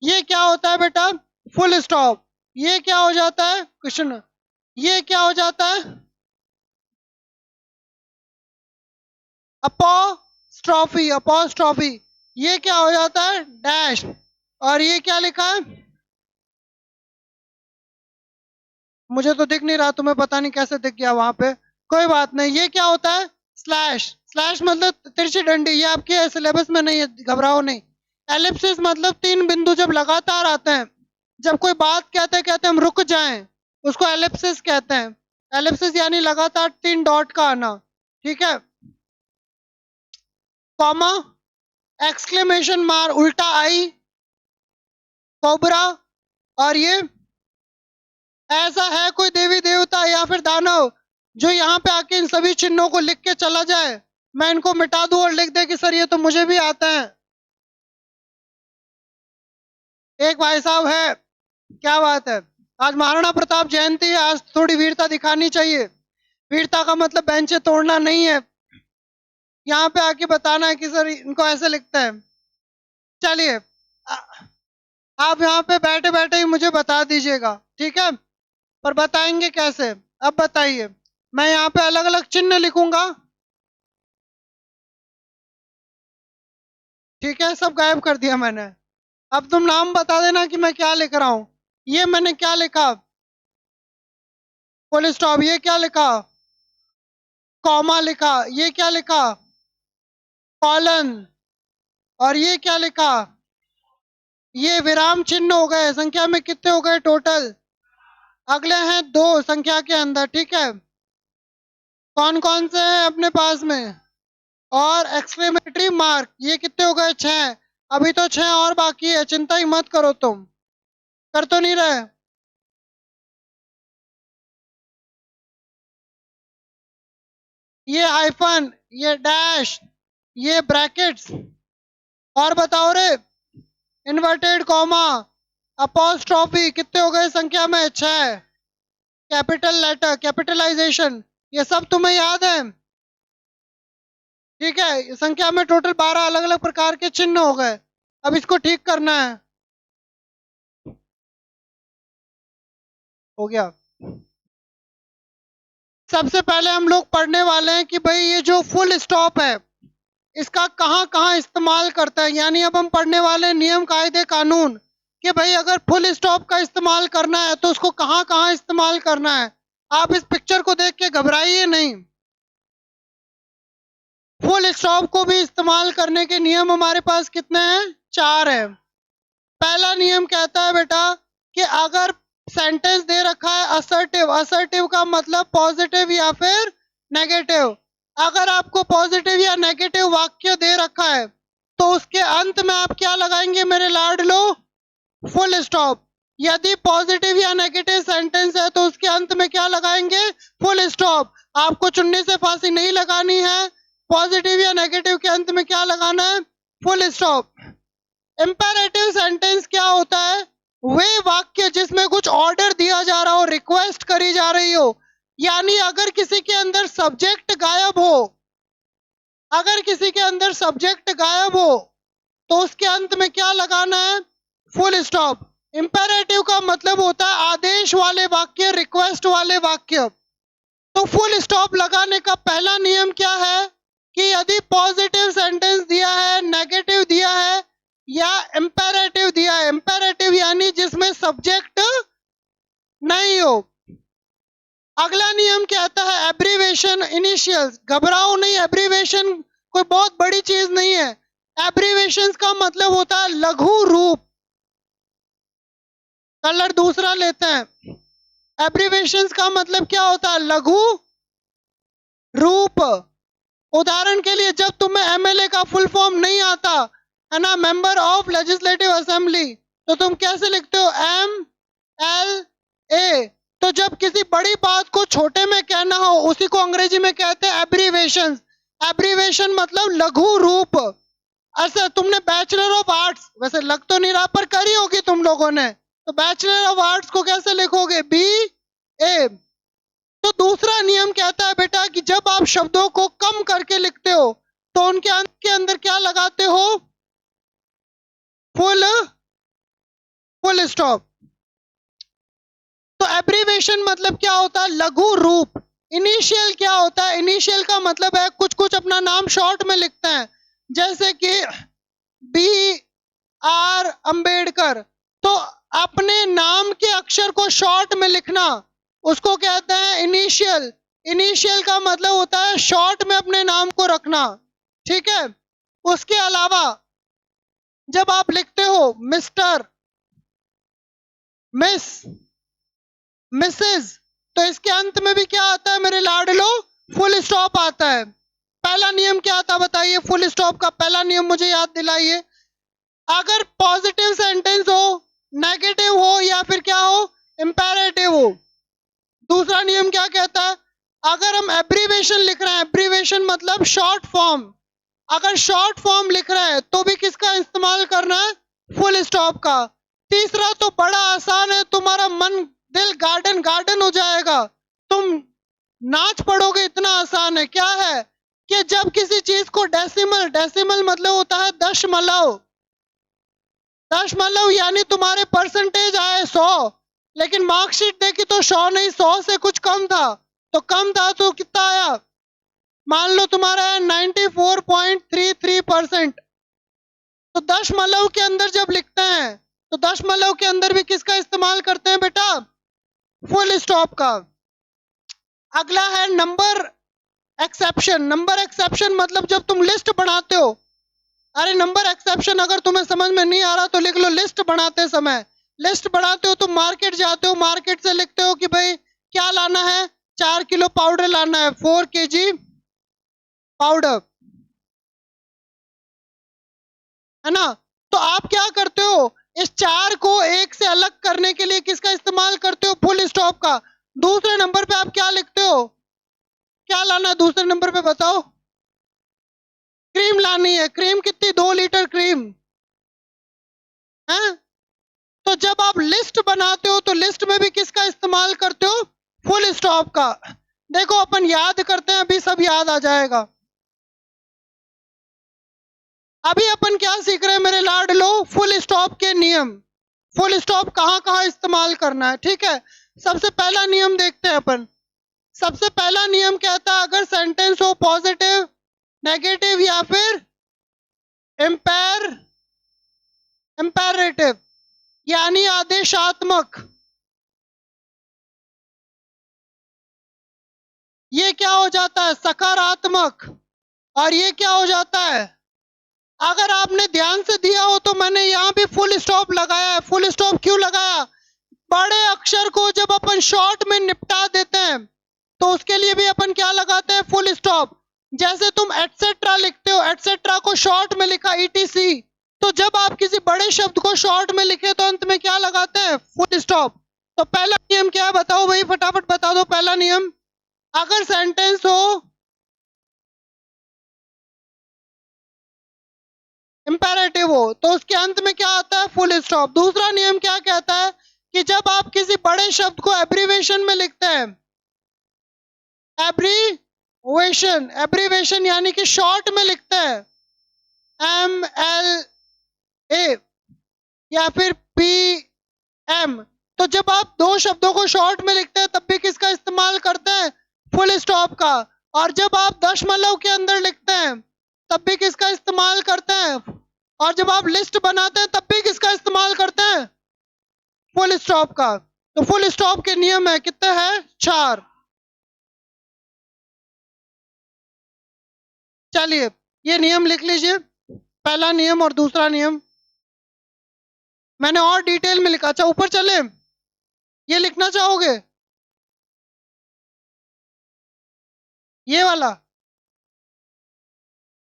ये क्या होता है बेटा? Full stop. ये क्या हो जाता है? क्वेश्चन। ये क्या हो जाता है? अपोस्ट्रोफी। अपोस्ट्रोफी। ये क्या हो जाता है? डैश। और ये क्या लिखा है? मुझे तो दिख नहीं रहा, तुम्हें पता नहीं कैसे दिख गया वहां पे, कोई बात नहीं। ये क्या होता है? स्लैश। स्लैश मतलब तिरछी डंडी, ये आपके सिलेबस में नहीं है, घबराओ नहीं। एलिप्सिस मतलब 3 बिंदु जब लगातार आते हैं, जब कोई बात कहते कहते हम रुक जाएं, उसको एलिप्सिस कहते हैं। एलिप्सिस यानी लगातार 3 डॉट का आना। ठीक है, कॉमा, एक्सक्लेमेशन मार्क, उल्टा आई, कोबरा। और ये ऐसा है कोई देवी देवता या फिर दानव जो यहाँ पे आके इन सभी चिन्हों को लिख के चला जाए, मैं इनको मिटा दूं और लिख दे कि सर ये तो मुझे भी आता है। एक भाई साहब है, क्या बात है, आज महाराणा प्रताप जयंती है, आज थोड़ी वीरता दिखानी चाहिए। वीरता का मतलब बेंचे तोड़ना नहीं है, यहाँ पे आके बताना है कि सर इनको ऐसे लिखते हैं। चलिए आप यहाँ पे बैठे बैठे ही मुझे बता दीजिएगा, ठीक है, पर बताएंगे कैसे? अब बताइए, मैं यहाँ पे अलग अलग चिन्ह लिखूंगा। ठीक है, सब गायब कर दिया मैंने। अब तुम नाम बता देना कि मैं क्या लिख रहा हूं। ये मैंने क्या लिखा? Full stop. ये क्या लिखा? कॉमा लिखा। ये क्या लिखा? कॉलन। और ये क्या लिखा, ये विराम चिन्ह हो गए। संख्या में कितने हो गए टोटल? अगले हैं 2 संख्या के अंदर, ठीक है। कौन कौन से हैं अपने पास में? और एक्सक्लेमेटरी मार्क, ये कितने हो गए? 6। अभी तो 6 और बाकी है, चिंता ही मत करो तुम। कर तो नहीं रहे? ये हाइफन, ये डैश, ये ब्रैकेट्स, और बताओ रे, इन्वर्टेड कॉमा, अपोस्ट्रोफी, कितने हो गए संख्या में? 6। कैपिटल लेटर, कैपिटलाइजेशन, ये सब तुम्हें याद है? ठीक है, संख्या में टोटल 12 अलग अलग प्रकार के चिन्ह हो गए। अब इसको ठीक करना है। हो गया। सबसे पहले हम लोग पढ़ने वाले हैं कि भाई ये जो फुल स्टॉप है इसका कहाँ कहाँ इस्तेमाल करता है। यानी अब हम पढ़ने वाले हैं नियम कायदे कानून कि भाई अगर फुल स्टॉप का इस्तेमाल करना है तो उसको कहाँ कहाँ इस्तेमाल करना है। आप इस पिक्चर को देख के घबराइए नहीं। फुल स्टॉप को भी इस्तेमाल करने के नियम हमारे पास कितने हैं? 4 हैं। पहला नियम कहता है बेटा कि अगर सेंटेंस दे रखा है असर्टिव, असर्टिव का मतलब पॉजिटिव या फिर नेगेटिव, अगर आपको पॉजिटिव या नेगेटिव वाक्य दे रखा है तो उसके अंत में आप क्या लगाएंगे मेरे लाडलो? Full stop. यदि पॉजिटिव या नेगेटिव सेंटेंस है तो उसके अंत में क्या लगाएंगे? Full stop. आपको चुन्नी से फांसी नहीं लगानी है, पॉजिटिव या नेगेटिव के अंत में क्या लगाना है? Full stop. इंपेरेटिव सेंटेंस क्या होता है? वे वाक्य जिसमें कुछ ऑर्डर दिया जा रहा हो, रिक्वेस्ट करी जा रही हो। यानी अगर किसी के अंदर सब्जेक्ट गायब हो, अगर किसी के अंदर सब्जेक्ट गायब हो तो उसके अंत में क्या लगाना है? Full stop. इंपेरेटिव का मतलब होता है आदेश वाले वाक्य, रिक्वेस्ट वाले वाक्य। तो फुल स्टॉप लगाने का पहला नियम क्या है कि यदि पॉजिटिव सेंटेंस दिया है, नेगेटिव दिया है या इंपेरेटिव दिया है, इंपेरेटिव यानी जिसमें सब्जेक्ट नहीं हो। अगला नियम कहता है एब्रीवेशन इनिशियल्स। घबराओ नहीं, एब्रीवेशन कोई बहुत बड़ी चीज नहीं है। एब्रीवेशन का मतलब होता है लघु रूप। कलर दूसरा लेते हैं। एब्रीवेशन का मतलब क्या होता है? लघु रूप। उदाहरण के लिए जब तुम्हें एमएलए का फुल फॉर्म नहीं आता है ना, मेंबर ऑफ लेजिस्लेटिव असेंबली, तो तुम कैसे लिखते हो? MLA। तो जब किसी बड़ी बात को छोटे में कहना हो उसी को अंग्रेजी में कहते हैं एब्रीवेशन। एब्रीवेशन मतलब लघु रूप। अच्छा, तुमने बैचलर ऑफ आर्ट्स, वैसे लग तो नहीं रहा पर करी होगी तुम लोगों ने, तो बैचलर ऑफ आर्ट्स को कैसे लिखोगे? BA। तो दूसरा नियम कहता है बेटा कि जब आप शब्दों को कम करके लिखते हो तो उनके अंत के अंदर क्या लगाते हो? Full stop. तो एब्रीवेशन मतलब क्या होता है? लघु रूप। इनिशियल क्या होता है? इनिशियल का मतलब है कुछ कुछ अपना नाम शॉर्ट में लिखते हैं, जैसे कि BR अंबेडकर। तो अपने नाम के अक्षर को शॉर्ट में लिखना उसको कहते हैं इनिशियल। इनिशियल का मतलब होता है शॉर्ट में अपने नाम को रखना, ठीक है। उसके अलावा जब आप लिखते हो मिस्टर, मिस, मिसेस, तो इसके अंत में भी क्या आता है मेरे लाडलो? फुल स्टॉप आता है। पहला नियम क्या था बताइए? फुल स्टॉप का पहला नियम मुझे याद दिलाइए। अगर पॉजिटिव सेंटेंस हो, नेगेटिव हो या फिर क्या हो? इंपेरेटिव हो। दूसरा नियम क्या कहता है? अगर हम एब्रीवेशन लिख रहे हैं, एब्रीवेशन मतलब शॉर्ट फॉर्म, अगर शॉर्ट फॉर्म लिख रहे हैं तो भी किसका इस्तेमाल करना है? फुल स्टॉप का। तीसरा तो बड़ा आसान है, तुम्हारा मन दिल गार्डन गार्डन हो जाएगा, तुम नाच पड़ोगे, इतना आसान है। क्या है कि जब किसी चीज को डेसिमल, डेसिमल मतलब होता है दशमलव, दशमलव यानी तुम्हारे परसेंटेज आए 100 लेकिन मार्कशीट देखी तो 100 नहीं, 100 से कुछ कम था, तो कम था तो कितना आया? मान लो तुम्हारा है 94.33%। तो दशमलव के अंदर जब लिखते हैं तो दशमलव के अंदर भी किसका इस्तेमाल करते हैं बेटा? फुल स्टॉप का। अगला है नंबर एक्सेप्शन। नंबर एक्सेप्शन मतलब जब तुम लिस्ट बनाते हो अरे नंबर एक्सेप्शन अगर तुम्हें समझ में नहीं आ रहा तो लिख लो। लिस्ट बनाते समय, लिस्ट बनाते हो तुम मार्केट जाते हो, मार्केट से लिखते हो कि भाई क्या लाना है, 4 किलो पाउडर लाना है, 4 kg पाउडर, है ना। तो आप क्या करते हो, इस 4 को एक से अलग करने के लिए किसका इस्तेमाल करते हो, फुल स्टॉप का। दूसरे नंबर पे आप क्या लिखते हो, क्या लाना है दूसरे नंबर पे बताओ। क्रीम लानी है, क्रीम कितनी, 2 लीटर क्रीम है। तो जब आप लिस्ट बनाते हो तो लिस्ट में भी किसका इस्तेमाल करते हो, फुल स्टॉप का। देखो अपन याद करते हैं, अभी सब याद आ जाएगा। अभी अपन क्या सीख रहे हैं मेरे लाडलो, फुल स्टॉप के नियम। फुल स्टॉप कहाँ कहाँ इस्तेमाल करना है, ठीक है। सबसे पहला नियम देखते हैं अपन। सबसे पहला नियम कहता है अगर सेंटेंस हो पॉजिटिव, नेगेटिव या फिर इम्पेयर इम्पेरेटिव यानी आदेशात्मक, ये क्या हो जाता है सकारात्मक, और ये क्या हो जाता है। अगर आपने ध्यान से दिया हो तो मैंने यहाँ भी फुल स्टॉप लगाया है। फुल स्टॉप क्यों लगाया, बड़े अक्षर को जब अपन शॉर्ट में निपटा देते हैं तो उसके लिए भी अपन क्या लगाते हैं, फुल स्टॉप। जैसे तुम एटसेट्रा लिखते हो, एटसेट्रा को शॉर्ट में लिखा ईटीसी, तो जब आप किसी बड़े शब्द को शॉर्ट में लिखे तो अंत में क्या लगाते हैं, फुल स्टॉप। तो पहला नियम क्या है बताओ भाई, फटाफट बता दो पहला नियम। अगर सेंटेंस हो इंपेरेटिव हो तो उसके अंत में क्या आता है, फुल स्टॉप। दूसरा नियम क्या कहता है कि जब आप किसी बड़े शब्द को एब्रीवेशन में लिखते हैं, एब्रीवेशन, एब्रीवेशन यानी कि शॉर्ट में लिखते हैं, MLA या फिर PM, तो जब आप दो शब्दों को शॉर्ट में लिखते हैं तब भी किसका इस्तेमाल करते हैं, फुल स्टॉप का। और जब आप दशमलव के अंदर लिखते हैं तब भी किसका इस्तेमाल करते हैं, और जब आप लिस्ट बनाते हैं तब भी किसका इस्तेमाल करते हैं, फुल स्टॉप का। तो फुल स्टॉप के नियम है कितने हैं, 4। चलिए ये नियम लिख लीजिए, पहला नियम और दूसरा नियम मैंने और डिटेल में लिखा। अच्छा ऊपर चले, ये लिखना चाहोगे, ये वाला,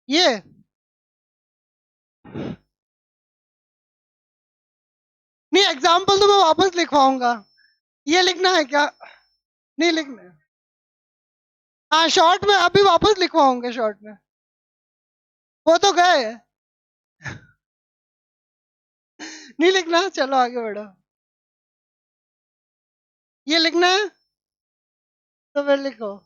ये नहीं, एग्जाम्पल तो मैं वापस लिखवाऊंगा। ये लिखना है क्या, नहीं लिखना है। हाँ शॉर्ट में अभी वापस लिखवाऊंगे, शॉर्ट में वो तो गए, नहीं लिखना, चलो आगे बढ़ो। ये लिखना है तो फिर लिखो।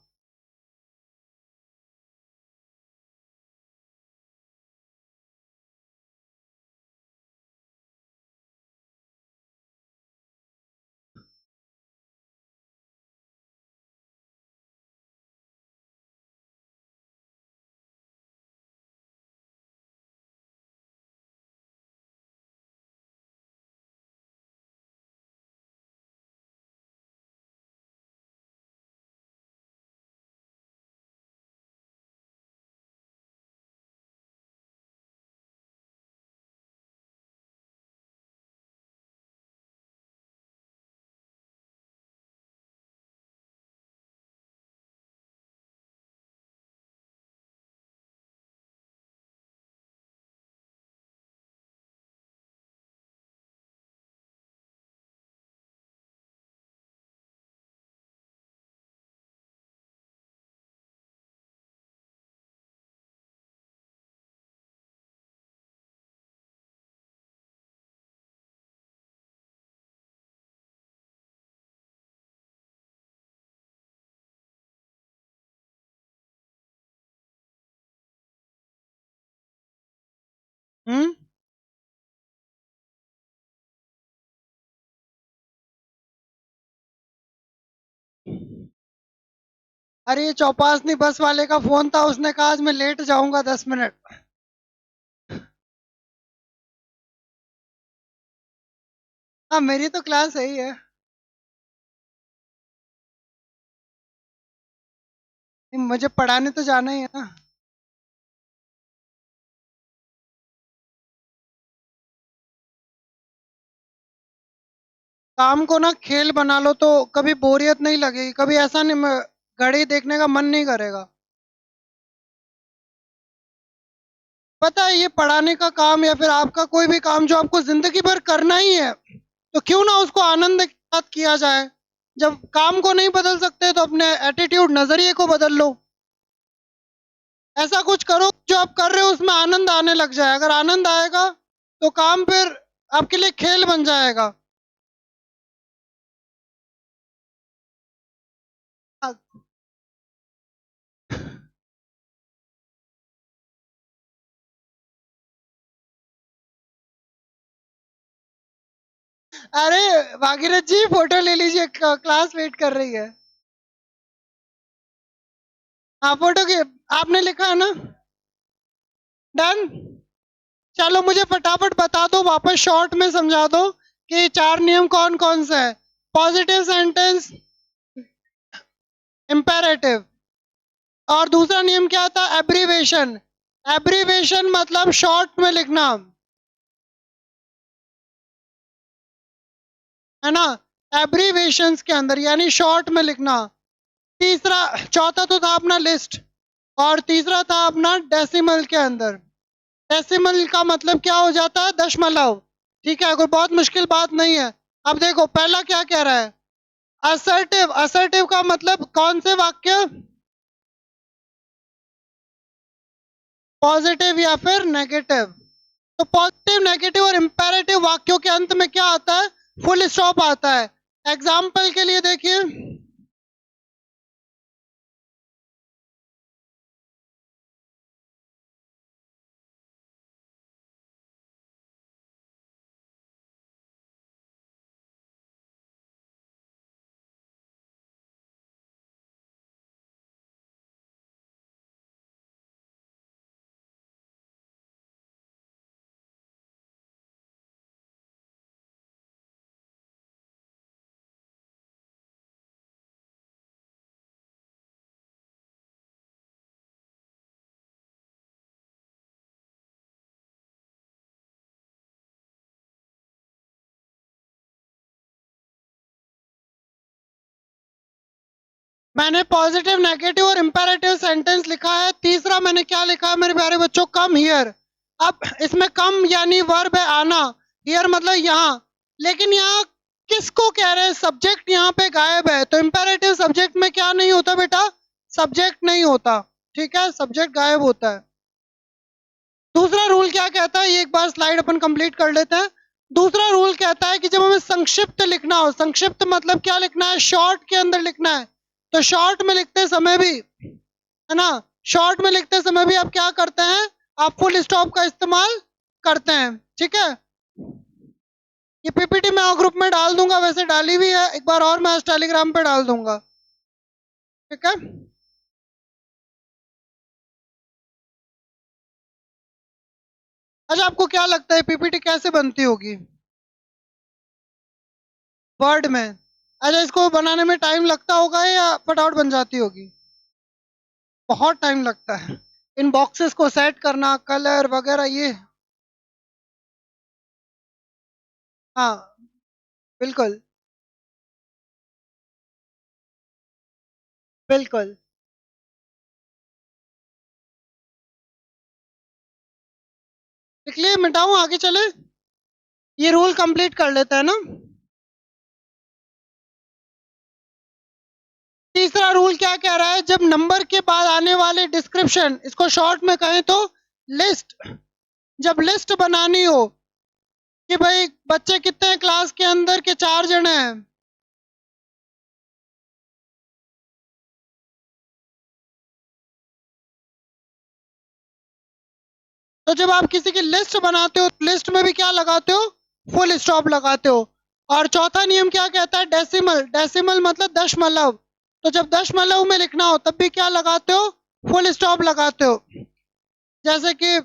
हम्म, अरे ये चौपासनी बस वाले का फोन था, उसने कहा आज मैं लेट जाऊंगा 10 मिनट। हाँ मेरी तो क्लास सही है, मुझे पढ़ाने तो जाना ही है ना। काम को ना खेल बना लो तो कभी बोरियत नहीं लगेगी, कभी ऐसा नहीं घड़ी देखने का मन नहीं करेगा। पता है, ये पढ़ाने का काम या फिर आपका कोई भी काम जो आपको जिंदगी भर करना ही है, तो क्यों ना उसको आनंद के साथ किया जाए। जब काम को नहीं बदल सकते तो अपने एटीट्यूड, नजरिए को बदल लो। ऐसा कुछ करो जो आप कर रहे हो उसमें आनंद आने लग जाए। अगर आनंद आएगा तो काम फिर आपके लिए खेल बन जाएगा। अरे भागीरथ जी, फोटो ले लीजिए, क्लास वेट कर रही है। हाँ, फोटो की आपने लिखा है ना? डन। चलो मुझे फटाफट बता दो, वापस शॉर्ट में समझा दो कि चार नियम कौन कौन से है। पॉजिटिव सेंटेंस, इम्पेरेटिव, और दूसरा नियम क्या था? एब्रीवेशन। एब्रीवेशन मतलब शॉर्ट में लिखना, है ना? एब्रीवेशंस के अंदर यानी शॉर्ट में लिखना। तीसरा, चौथा तो था अपना लिस्ट, और तीसरा था अपना डेसिमल के अंदर। डेसिमल का मतलब क्या हो जाता है? दशमलव। ठीक है, कोई बहुत मुश्किल बात नहीं है। अब देखो पहला क्या कह रहा है, असर्टिव। असर्टिव का मतलब कौन से वाक्य? पॉजिटिव या फिर नेगेटिव। तो पॉजिटिव, नेगेटिव और इंपेरेटिव वाक्यों के अंत में क्या आता है? फुल स्टॉप आता है। एग्जाम्पल के लिए देखिए, मैंने पॉजिटिव, नेगेटिव और इंपेरेटिव सेंटेंस लिखा है। तीसरा मैंने क्या लिखा है मेरे प्यारे बच्चों? Come here. अब इसमें कम यानी वर्ब है आना, हियर मतलब यहाँ। लेकिन यहाँ किसको कह रहे हैं? सब्जेक्ट यहाँ पे गायब है, तो इंपेरेटिव सब्जेक्ट में क्या नहीं होता बेटा? सब्जेक्ट नहीं होता। ठीक है, सब्जेक्ट गायब होता है। दूसरा रूल क्या कहता है, ये एक बार स्लाइड अपन कंप्लीट कर लेते हैं। दूसरा रूल कहता है कि जब हमें संक्षिप्त लिखना हो, संक्षिप्त मतलब क्या लिखना है? शॉर्ट के अंदर लिखना है। तो शॉर्ट में लिखते समय भी, है ना, शॉर्ट में लिखते समय भी आप क्या करते हैं? आप फुल स्टॉप का इस्तेमाल करते हैं। ठीक है, ये पीपीटी मैं ग्रुप में डाल दूंगा, वैसे डाली हुई है, एक बार और मैं आज टेलीग्राम पे डाल दूंगा। ठीक है। अच्छा, आपको क्या लगता है पीपीटी कैसे बनती होगी? वर्ड में। अच्छा, इसको बनाने में टाइम लगता होगा या फटाफट बन जाती होगी? बहुत टाइम लगता है। इन बॉक्सेस को सेट करना, कलर वगैरह, ये। हाँ, बिल्कुल। बिल्कुल। लिख लिए, मिटाऊं, आगे चले? ये रूल कंप्लीट कर लेते हैं ना? तीसरा रूल क्या कह रहा है? जब नंबर के बाद आने वाले डिस्क्रिप्शन, इसको शॉर्ट में कहें तो लिस्ट, जब लिस्ट बनानी हो कि भाई बच्चे कितने हैं क्लास के अंदर के, 4 जने हैं, तो जब आप किसी की लिस्ट बनाते हो, लिस्ट में भी क्या लगाते हो? फुल स्टॉप लगाते हो। और चौथा नियम क्या कहता है? डेसिमल। डेसिमल मतलब दशमलव। तो जब दशमलव में लिखना हो तब भी क्या लगाते हो? फुल स्टॉप लगाते हो। जैसे कि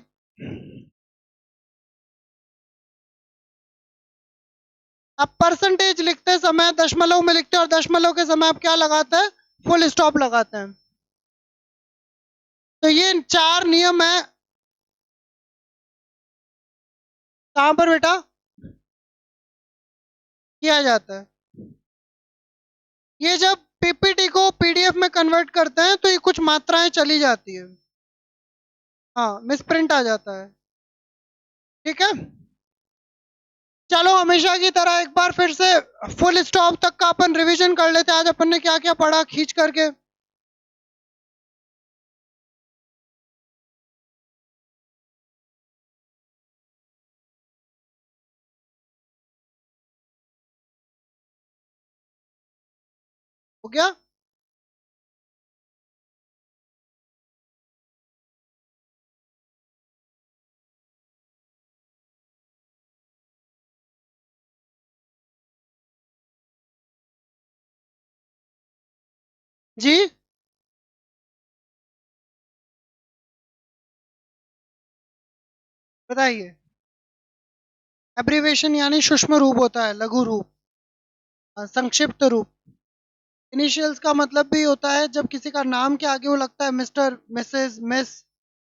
आप परसेंटेज लिखते समय दशमलव में लिखते हैं, और दशमलव के समय आप क्या लगाते हैं? फुल स्टॉप लगाते हैं। तो ये 4 नियम है। कहाँ पर बेटा? किया जाता है। ये जब पीपीटी को पीडीएफ में कन्वर्ट करते हैं तो ये कुछ मात्राएं चली जाती है, हाँ मिसप्रिंट आ जाता है। ठीक है, चलो हमेशा की तरह एक बार फिर से फुल स्टॉप तक का अपन रिवीजन कर लेते हैं। आज अपन ने क्या क्या पढ़ा खींच करके। हो गया? जी बताइए। एब्रीवेशन यानी सूक्ष्म रूप होता है, लघु रूप, संक्षिप्त रूप। इनिशियल्स का मतलब भी होता है जब किसी का नाम के आगे वो लगता है मिस्टर, मिसेस, मिस,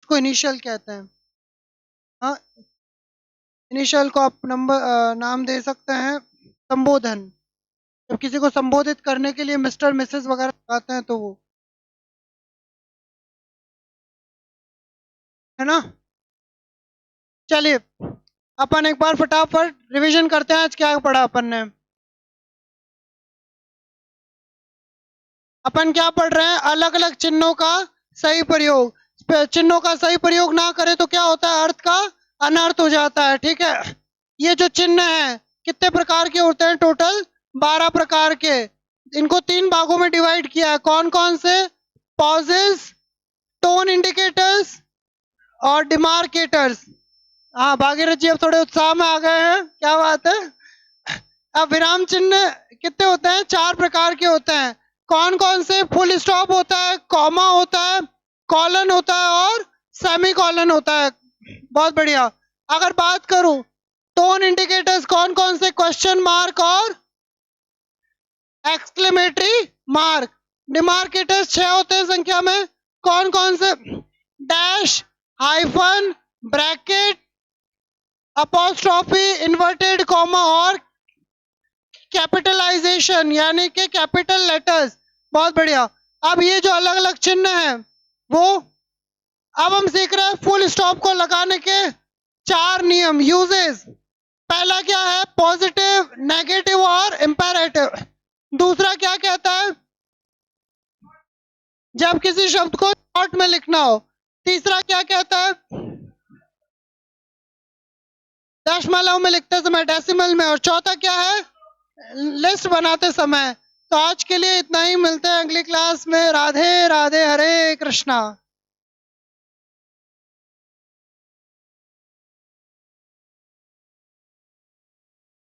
उसको इनिशियल कहते हैं। हाँ, इनिशियल को आप नंबर नाम दे सकते हैं। संबोधन, जब किसी को संबोधित करने के लिए मिस्टर, मिसेस वगैरह लगाते हैं तो वो, है ना। चलिए अपन एक बार फटाफट रिवीजन करते हैं आज क्या पढ़ा अपन ने। अपन क्या पढ़ रहे हैं? अलग अलग चिन्हों का सही प्रयोग। चिन्हों का सही प्रयोग ना करें तो क्या होता है? अर्थ का अनर्थ हो जाता है। ठीक है, ये जो चिन्ह है कितने प्रकार के होते हैं? टोटल 12 प्रकार के। इनको 3 भागों में डिवाइड किया है। कौन कौन से? पॉजेस, टोन इंडिकेटर्स और डिमार्केटर्स। हाँ भागीरथ जी अब थोड़े उत्साह में आ गए हैं, क्या बात है। अब विराम चिन्ह कितने होते हैं? 4 प्रकार के होते हैं। कौन कौन से? फुल स्टॉप होता है, कॉमा होता है, कॉलन होता है और सेमी कॉलन होता है। बहुत बढ़िया। अगर बात करूं टोन इंडिकेटर्स कौन कौन से? क्वेश्चन मार्क और एक्सक्लेमेटरी मार्क। डिमार्केटर्स 6 होते हैं संख्या में। कौन कौन से? Dash, hyphen, bracket, apostrophe, inverted comma और कैपिटलाइजेशन यानी कि कैपिटल लेटर्स। बहुत बढ़िया। अब ये जो अलग अलग चिन्ह हैं वो अब हम सीख रहे हैं फुल स्टॉप को लगाने के 4 नियम, यूजेस। पहला क्या है? पॉजिटिव, नेगेटिव और इंपेरेटिव। दूसरा क्या कहता है? जब किसी शब्द को शॉर्ट में लिखना हो। तीसरा क्या कहता है? दशमलव में लिखते समय, डेसिमल में। और चौथा क्या है? लिस्ट बनाते समय। तो आज के लिए इतना ही, मिलते हैं अगली क्लास में। राधे राधे, हरे कृष्णा।